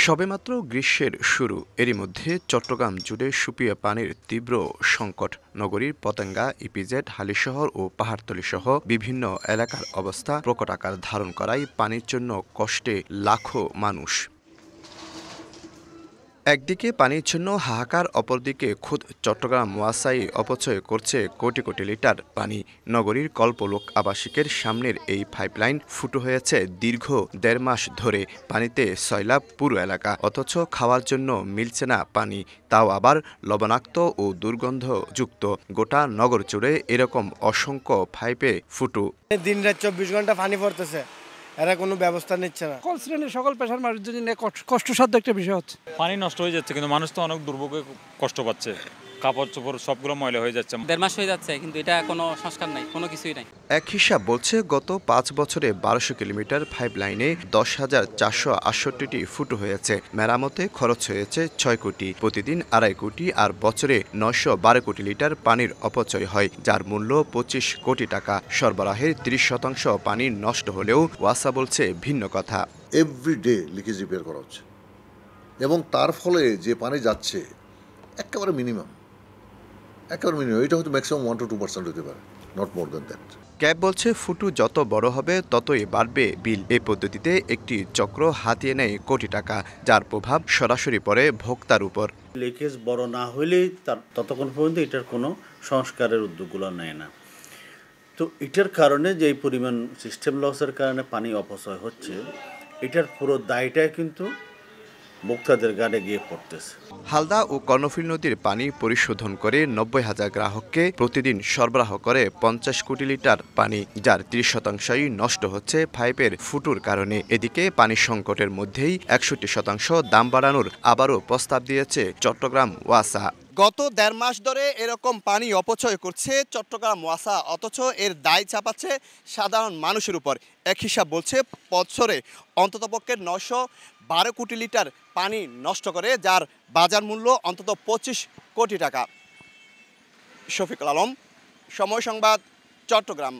সবেমাত্র গ্রীষ্মের শুরু, এরই মধ্যে চট্টগ্রাম জুড়ে সুপিয়া পানির তীব্র সংকট। নগরীর পতেঙ্গা, ইপিজেড, হালিশহর ও পাহাড়তলীসহ বিভিন্ন এলাকার অবস্থা প্রকট আকার ধারণ করায় পানির জন্য কষ্টে লাখো মানুষ। একদিকে পানির জন্য হাহাকার, অপরদিকে খোদ চট্টগ্রাম ওয়াসাই অপচয় করছে কোটি কোটি লিটার পানি। নগরীর কল্পলোক আবাসিকের সামনের এই পাইপলাইন ফুটো হয়েছে দীর্ঘ ১.৫ মাস ধরে। পানিতে সয়লাব পুরো এলাকা, অথচ খাওয়ার জন্য মিলছে না পানি, তাও আবার লবণাক্ত ও দুর্গন্ধযুক্ত। গোটা নগর জুড়ে এরকম অসংখ্য পাইপে ফুটো। দিনরাত ২৪ ঘন্টা পানি পড়তেছে, এরা কোনো ব্যবস্থা নিচ্ছে না। সকল শ্রেণীর সকল পেশার মানুষের জন্য কষ্টসাধ্য একটা বিষয় হচ্ছে। পানি নষ্ট হয়ে যাচ্ছে, কিন্তু মানুষ তো অনেক দুর্ভোগে কষ্ট পাচ্ছে। কাপড় চোপড় সবগুলো ময়লা হয়ে যাচ্ছে। ১.৫ মাস হয়ে যাচ্ছে, কিন্তু এটা কোনো সংস্কার নাই, কোনো কিছুই নাই। এক হিসাব বলছে গত ৫ বছরে ১২০০ কিলোমিটার পাইপলাইনে ১০,৪৬৮টি ফুটো হয়েছে। মেরামতে খরচ হয়েছে ৬ কোটি, প্রতিদিন ২.৫ কোটি, আর বছরে ৯১২ কোটি লিটার পানির অপচয় হয়, যার মূল্য ২৫ কোটি টাকা। সরবরাহের ৩০% পানি নষ্ট হলেও ওয়াসা বলছে ভিন্ন কথা। এভরিডে লিকেজ রিপেয়ার করা হচ্ছে এবং তার ফলে যে পানি যাচ্ছে একেবারে মিনিমাম, এটা হয়তো ম্যাক্সিমাম 1 to 2% হতে পারে, not more than that. Cab বলছে ফুটো যত বড় হবে ততই বাড়বে বিল। এই পদ্ধতিতে একটি চক্র হাতিয়ে নেয় কোটি টাকা, যার প্রভাব সরাসরি পড়ে ভোক্তার উপর। লিকেজ বড় না হলেই ততক্ষণ পর্যন্ত এটার কোনো সংস্কারের উদ্যোগগুলো নেয় না। তো এটার কারণে যে এই পরিমাণ সিস্টেম লসের কারণে পানি অপচয় হচ্ছে, এটার পুরো দায়টাই কিন্তু ভোক্তাদের গাড়ে গিয়ে পড়তেছে। হালদা ও কর্ণফুলী নদীর পানি পরিশোধন করে ৯০,০০০ গ্রাহককে প্রতিদিন সরবরাহ করে ৫০ কোটি লিটার পানি, যার ৩০%ই নষ্ট হচ্ছে পাইপের ফুটোর কারণে। এদিকে পানি সংকটের মধ্যেই ৬১% দাম বাড়ানোর আবারও প্রস্তাব দিয়েছে চট্টগ্রাম ওয়াসা। গত ১.৫ মাস ধরে এরকম পানি অপচয় করছে চট্টগ্রাম ওয়াসা, অথচ এর দায় চাপাচ্ছে সাধারণ মানুষের উপর। এক হিসাব বলছে বছরে অন্ততপক্ষে ৯১২ কোটি লিটার পানি নষ্ট করে, যার বাজার মূল্য অন্তত ২৫ কোটি টাকা। শফিকুল আলম, সময় সংবাদ, চট্টগ্রাম।